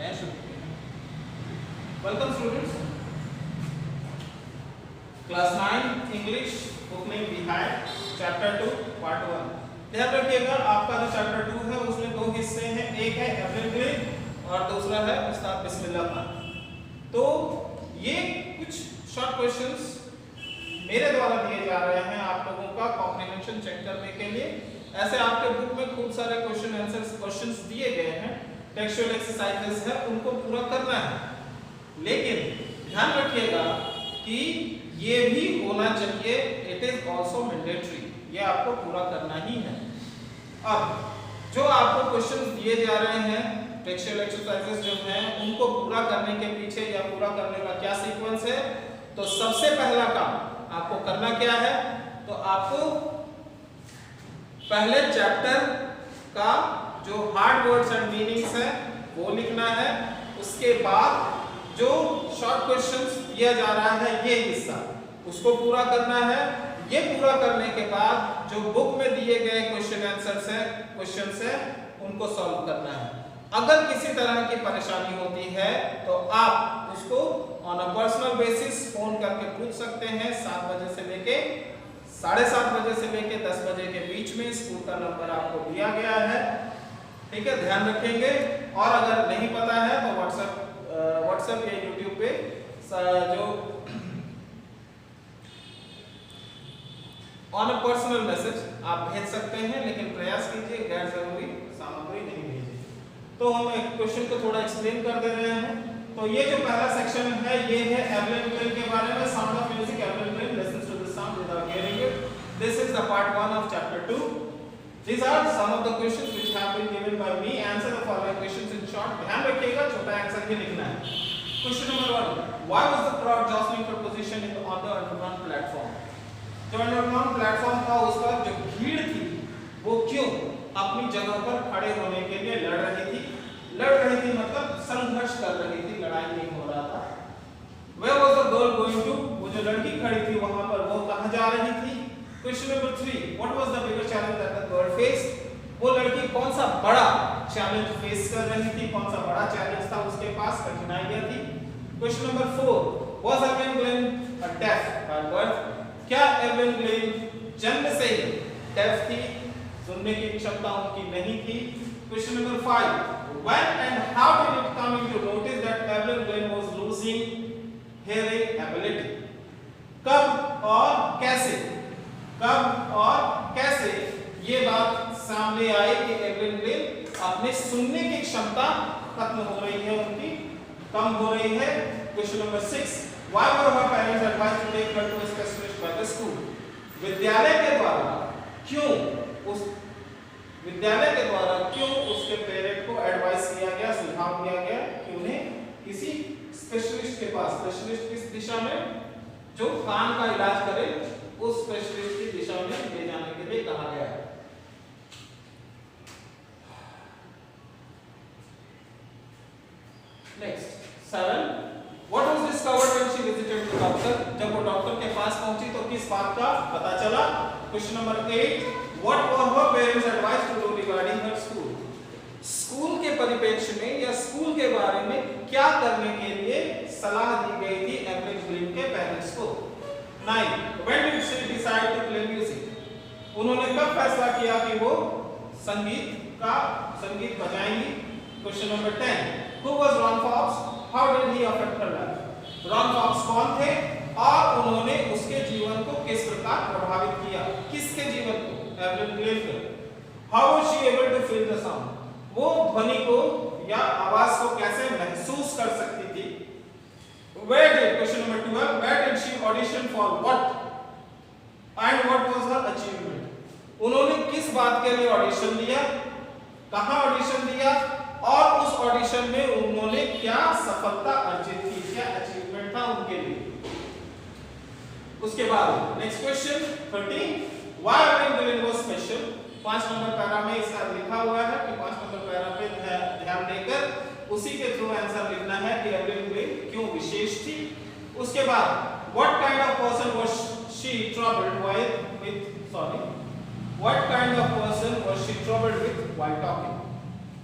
मैं शुरू welcome students class 9 English book name behind chapter 2 part 1। ध्यान रखिएगा आपका जो चैप्टर 2 है उसमें दो हिस्से हैं, एक है एवरेज ग्रेड और दूसरा है उस्ताद बिस्मिल्लाह खान। तो ये कुछ शॉर्ट क्वेश्चंस मेरे द्वारा दिए जा रहे हैं आप लोगों का कॉम्प्रिहेंशन चेक करने के लिए। ऐसे आपके बुक में खूब सारे क्वेश्चन आंसर्स क्वेश्चंस दिए गए हैं, टेक्सचुअल एक्सरसाइजेस है, उनको पूरा करना है। लेकिन ध्यान रखिएगा कि ये भी होना चाहिए, इट इज आल्सो मैंडेटरी, ये आपको पूरा करना ही है। अब जो आपको क्वेश्चंस दिए जा रहे हैं टेक्सचुअल एक्सरसाइजेस जो हैं उनको पूरा करने के पीछे या पूरा करने का क्या सीक्वेंस है, तो सबसे पहला काम आपको करना क्या है, तो आपको पहले चैप्टर का जो हार्ड वर्ड्स एंड मीनिंग्स है वो लिखना है। उसके बाद जो शॉर्ट क्वेश्चंस दिया जा रहा है ये हिस्सा उसको पूरा करना है। ये पूरा करने के बाद जो बुक में दिए गए क्वेश्चंस है उनको सॉल्व करना है। अगर किसी तरह की परेशानी होती है तो आप उसको on a personal basis phone करके पूछ सकते हैं। 7 बजे से लेके 7:30 बजे से लेके 10 बजे के बीच में स्कूल का नंबर आपको दिया गया है, ठीक है, ध्यान रखेंगे। और अगर नहीं पता है तो व्हाट्सएप या यूट्यूब पे जो ऑन अ पर्सनल मैसेज आप भेज सकते हैं, लेकिन प्रयास कीजिए गैर जरूरी सामग्री नहीं भेजिए। तो हम एक क्वेश्चन को थोड़ा एक्सप्लेन कर दे रहे हैं। तो ये जो पहला सेक्शन है ये है एवरेज ग्रेड के बारे में, sound of music average grade, listen to the sound without hearing it. This is the part 1 of chapter 2। These are some of the questions which have been given by me. Answer the following questions in short. ध्यान रखिएगा, छोटा answer ही लिखना है। Question number 1. Why was the crowd jostling for position on the underground platform? जो underground platform था उस पर जो भीड़ थी वो क्यों अपनी जगह पर खड़े होने के लिए लड़ रही थी मतलब संघर्ष कर रही थी, लड़ाई नहीं हो रहा था। Where was the girl going to? वो जो लड़की खड़ी थी वहां पर वो कहां जा रही थी? Question number 3. What was the bigger challenge that the girl faced? वो लड़की कौन सा बड़ा चैलेंज फेस कर रही थी, कौन सा बड़ा चैलेंज था उसके पास, कठिनाइयां थी। Question number 4. Was Evelyn Glenn a deaf by birth? क्या एवरेज ग्लेन जन्म से ही डेफ थी, सुनने की क्षमता उनकी नहीं थी। Question number 5. When and how did it come into notice that Evelyn Glenn was losing hearing ability? कब और कैसे ये बात सामने आई कि एवरेज ग्लेन अपने सुनने की क्षमता खत्म हो रही है, उनकी कम हो रही है। Question number 6. Why were her parents advised to take her to a specialist by the school? विद्यालय के द्वारा क्यों उसके पेरेंट को एडवाइस किया गया, सुझाव दिया गया कि उन्हें किसी स्पेशलिस्ट के पास, स्पेशलिस्ट किस दिशा में, जो कान का इलाज करे, उस स्पेशलिस्ट की दिशा में ले जाने के लिए कहा गया है। Next 7. What was discovered when she visited the doctor? जब वो डॉक्टर के पास पहुंची तो किस बात का पता चला? Question number 8. What were her parents advised to do regarding her school? School के परिप्रेक्ष्य में या स्कूल के बारे में क्या करने के लिए सलाह दी गई थी एवरेज ग्लेन के पेरेंट्स को? 9. When did she decide to play music? उन्होंने कब फैसला किया कि वो संगीत बजाएंगी? Question number 10. Who was Ron Fox? How did he affect her life? Ron Fox कौन थे और उन्होंने उसके जीवन को किस प्रकार प्रभावित किया? किसके जीवन को? एवरेज ग्लेन को। How was she able to feel the sound? वो ध्वनि को या आवाज को कैसे महसूस कर सकती थी? Question number 12. Where did she audition for what? And what was her achievement? उन्होंने किस बात के लिए ऑडिशन दिया, कहां ऑडिशन दिया और उस ऑडिशन में उन्होंने क्या सफलता अर्जित की, क्या अचीवमेंट था उनके लिए। उसके बाद next question 13. Why Evelyn Glenn was special? 5 number para में इसका लिखा हुआ है कि 5 नंबर पैरा पे ध्यान देकर उसी के थ्रू आंसर लिखना है कि एवरेज ग्लेन क्यों विशेष थी। उसके बाद what kind of person was she troubled while talking?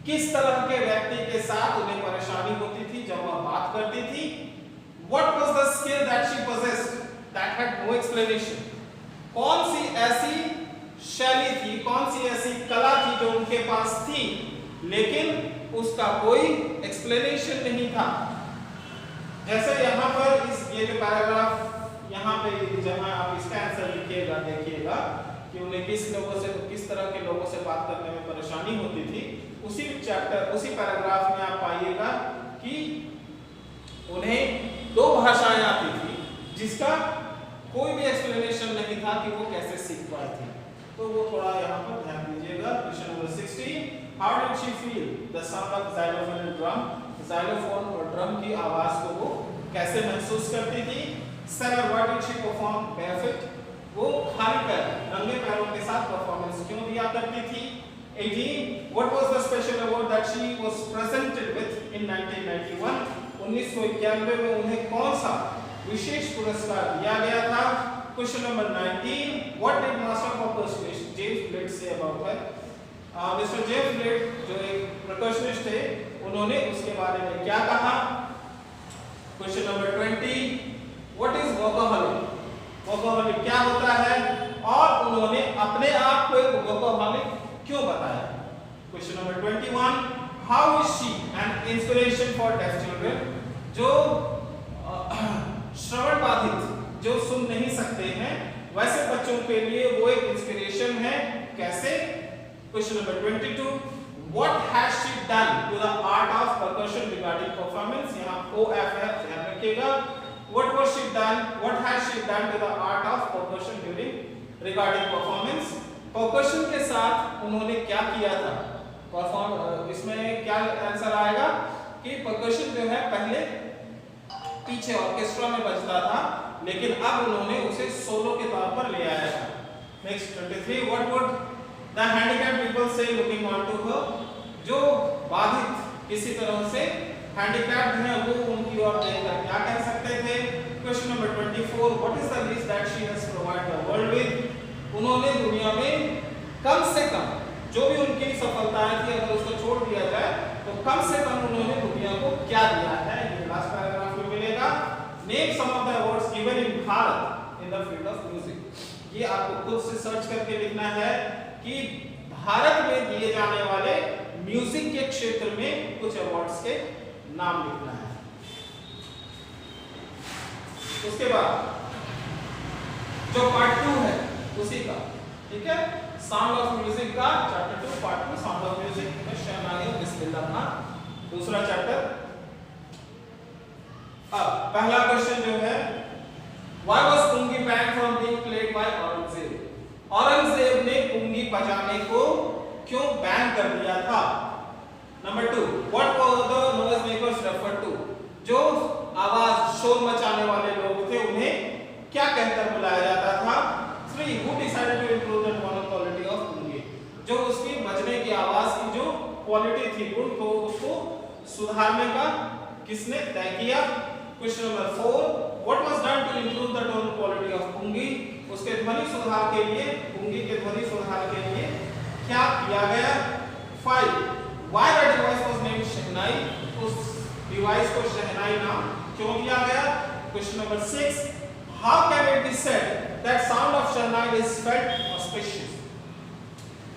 किस तरह के व्यक्ति के साथ उन्हें परेशानी What was the skill that she possessed that had no explanation? कौन सी ऐसी शैली थी, कौन सी ऐसी कला थी जो उनके पास थी लेकिन उसका कोई एक्सप्लेनेशन नहीं था। जैसे यहाँ पर ये जो पैराग्राफ यहाँ पे जहाँ आप इसका आंसर लिखिएगा, देखिएगा कि उन्हें किस तरह के लोगों से बात करने में परेशानी होती थी। उसी पैराग्राफ में आप पाइएगा कि उन्हें 2 भाषाएं आती थी जिसका कोई भी एक्सप्लेनेशन नहीं था कि वो कैसे सीख पाई थी। तो वो थोड़ा यहाँ पर ध्यान दीजिएगा। Question number 16, how did she feel the sound of xylophone and drum? xylophone और ड्रम की आवाज को वो कैसे महसूस करती थी? 7, what did she perform barefoot? वो खाली पैर, नंगे पैरों के साथ परफॉर्मेंस क्यों दिया करती थी? 18, what was the special award that she was presented with in 1991? 1991 में उन्हें कौन सा विशेष पुरस्कार दिया गया था? Question number 19, what did master of percussion James Blake say about her? Mister James Blake जो एक परकशनिस्ट थे, उन्होंने उसके बारे में क्या कहा? Question number 20, what is workaholic? Workaholic क्या होता है और उन्होंने अपने आप को एक वर्कaholic क्यों बताया? Question number 21, how is she an inspiration for deaf children? जो श्रवण बाधित, जो सुन नहीं सकते हैं, वैसे बच्चों के लिए वो एक इंस्पिरेशन है, कैसे? Question number 22, what has she done to the art of percussion regarding performance? यहाँ OF है, ध्यान रखिएगा। What has she done to the art of percussion regarding performance? percussion के साथ उन्होंने क्या किया था? इसमें क्या आंसर आएगा कि percussion जो है पहले पीछे ऑर्केस्ट्रा में बजता था, लेकिन अब उन्होंने उसे सोलो के तौर पर ले आया था। Next 23, what would the handicapped people say looking on to her? जो बाधित किसी तरह से handicapped हैं, वो उनकी ओर देखकर क्या कह सकते थे? Question number 24, what is the least that she has provided the world with? उन्होंने दुनिया में कम से कम जो भी उनकी सफलताएं थी, अगर उसको छोड़ दिया जाए तो कम से कम उन्होंने दुनिया को क्या दिया है? ये लास्ट पैराग्राफ में मिलेगा। Name some of the awards given in Bharat in the field of music. ये आपको खुद से सर्च करके लिखना है कि भारत में दिए जाने वाले म्यूजिक के क्षेत्र में कुछ अवार्ड्स के नाम लिखना है। उसके बाद जो पार्ट 2 है उसी का, ठीक है, साउंड ऑफ म्यूजिक का chapter 2 part 2 sound of music में शहनाई बिस्मिल्लाह खान, दूसरा चैप्टर। अब पहला क्वेश्चन जो है, why was पुंगी banned from being played by Aurangzeb? Aurangzeb ने पुंगी बजाने को क्यों बैन कर दिया था? Number 2, what were the noise makers referred to? जो आवाज शोर मचाने वाले लोग थे उन्हें क्या कहकर बुलाया जाता था? 3, who decided to improve the tone quality of पुंगी? जो उसकी बजने की आवाज की जो क्वालिटी थी, गुण को उसको सुधारने का किसने तय किया? Question number 4, what was done to improve the tone quality of पुंगी? उसके ध्वनि सुधार के लिए, पुंगी के ध्वनि सुधार के लिए क्या किया गया? 5, why the device was named शहनाई? उस डिवाइस को शहनाई नाम क्यों दिया गया? Question number 6, how can it be said that sound of shehnai is felt auspicious?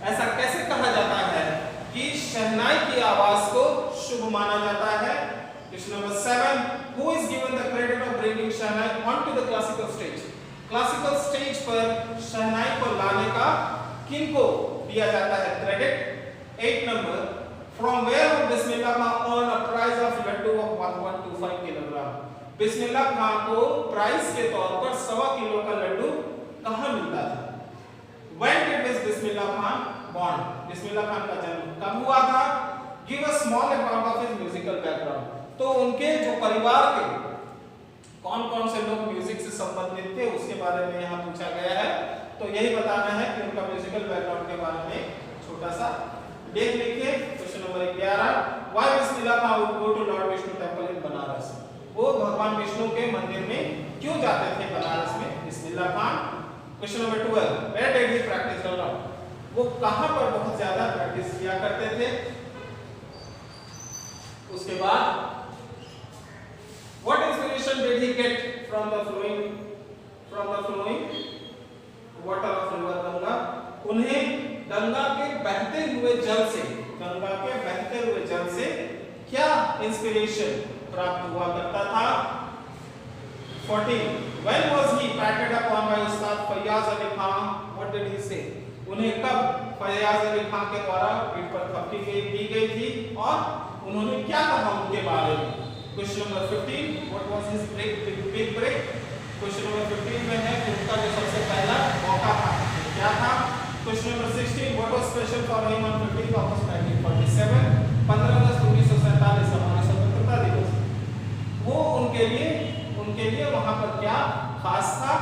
ऐसा कैसे कहा जाता है कि शहनाई की आवाज को शुभ माना जाता है? Question number 7, who is given the credit of bringing shehnai onto the classical stage? Classical stage पर शहनाई को लाने का किनको दिया जाता है क्रेडिट? 8 नंबर, from where would Bismillah Khan earn a prize of laddoo of 1125 kilogram? Bismillah Khan को प्राइज के तौर पर 1.25 किलो का लड्डू कहाँ मिलता था? When did this Bismillah Khan born? Bismillah Khan का जन्म कब हुआ था? Give a small account of his musical background. तो उनके जो परिवार के कौन-कौन से लोग म्यूजिक से संबंधित थे उसके बारे में यहाँ पूछा गया है। तो यही बताना है कि उनका म्यूजिकल बैकग्राउंड के बारे में छोटा सा देख लीजिए। Question number 11, why Bismillah Khan would go to Lord Vishnu temple in Banaras? वो भगवान विष्णु के मंदिर में क्यों जाते थे बनारस में Bismillah Khan? Question number 12, where did he practice a lot? वो कहाँ पर बहुत ज्यादा प्रैक्टिस किया करते थे? उसके बाद what inspiration permission did he get from the flowing water of river Ganga? उन्हें गंगा के बहते हुए जल से क्या इंस्पिरेशन प्राप्त हुआ करता था? 14. When was he patted upon by Ustad Fayaz Ali Khan? What did he say? उन्हें कब फयाज अली खान के द्वारा पीठ पर थपकी दी गई थी और उन्होंने क्या कहा उनके बारे में? Question number 15. What was his big break? Question number 15 में है कि उनका जो सबसे पहला मौका था क्या था? Question number 16. What was special for him on 15th August 1947? 15 अगस्त 1947 हमारा स्वतंत्रता दिवस। वो उनके लिए वहां पर क्या खास था?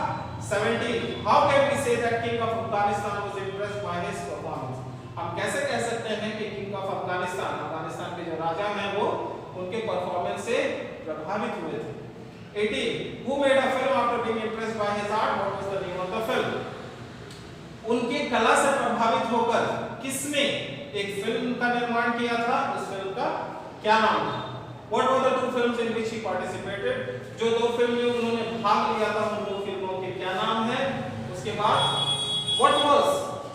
17. How can we say that King of Afghanistan was impressed by his performance? हम कैसे कह सकते हैं कि किंग ऑफ अफगानिस्तान के जो राजा हैं वो उनके परफॉर्मेंस से प्रभावित हुए थे? 18. Who made a film after being impressed by his art? What was the name of the film? उनकी कला से प्रभावित होकर किसने एक फिल्म का निर्माण किया था? उस फिल्म का क्या नाम था? What were the two films in which he participated? जो दो फिल्म में उन्होंने भाग लिया था उन दो फिल्मों के क्या नाम है? उसके बाद What was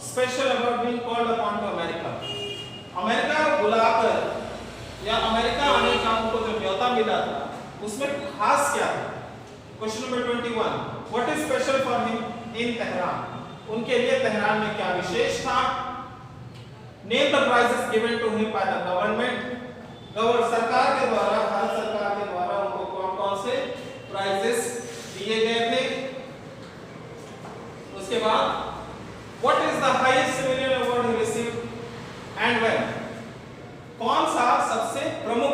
special about being called upon to America? America बुलाकर या अमेरिका आने का उनको जो न्योता मिला था उसमें खास क्या था? Question number 21. What is special for him in Tehran? उनके लिए तेहरान में क्या विशेष था? Name the prizes given to him by the government. सरकार के द्वारा, भारत सरकार के द्वारा उनको कौन-कौन से प्राइजेस दिए गए थे? उसके बाद What is the highest civilian award he received and when? कौन सा सबसे प्रमुख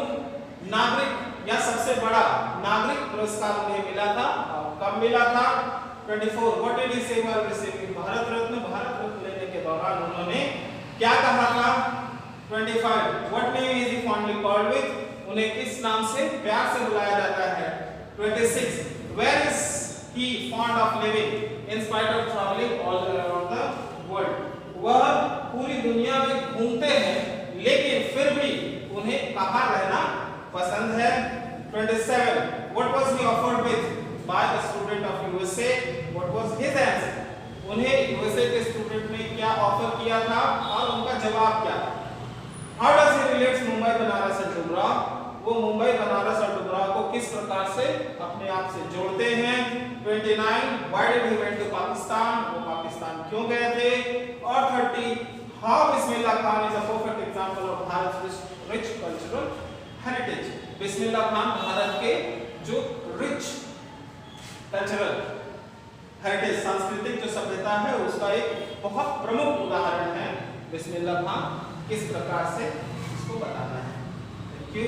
नागरिक या सबसे बड़ा नागरिक पुरस्कार उन्हें मिला था और कब मिला था? 24. What did he say while receiving Bharat Ratna लेने के दौरान उन्होंने क्या कहा था? 25. What name is he fondly called with? उन्हें किस नाम से प्यार से बुलाया जाता है? 26. Where is he fond of living in spite of traveling all around the world? वह पूरी दुनिया में घूमते हैं लेकिन फिर भी उन्हें कहाँ रहना पसंद है? 27. What was he offered with by a student of USA? What was his answer? उन्हें USA के स्टूडेंट ने क्या ऑफर किया था और उनका जवाब क्या था? How does he relate Mumbai, Banaras and Dubra? वो मुंबई, बनारस और डुबरा को किस प्रकार से अपने आप से जोड़ते हैं? 29. Why did he went to Pakistan? वो पाकिस्तान क्यों गए थे? और 30. How Bismillah Khan is a perfect example of Bharat's rich cultural heritage. Bismillah Khan Bharat के जो रिच कल्चरल हेरिटेज सांस्कृतिक जो सभ्यता है उसका एक बहुत प्रमुख उदाहरण है। बिस्मिल्लाह खान किस प्रकार से इसको बताना है। Thank you.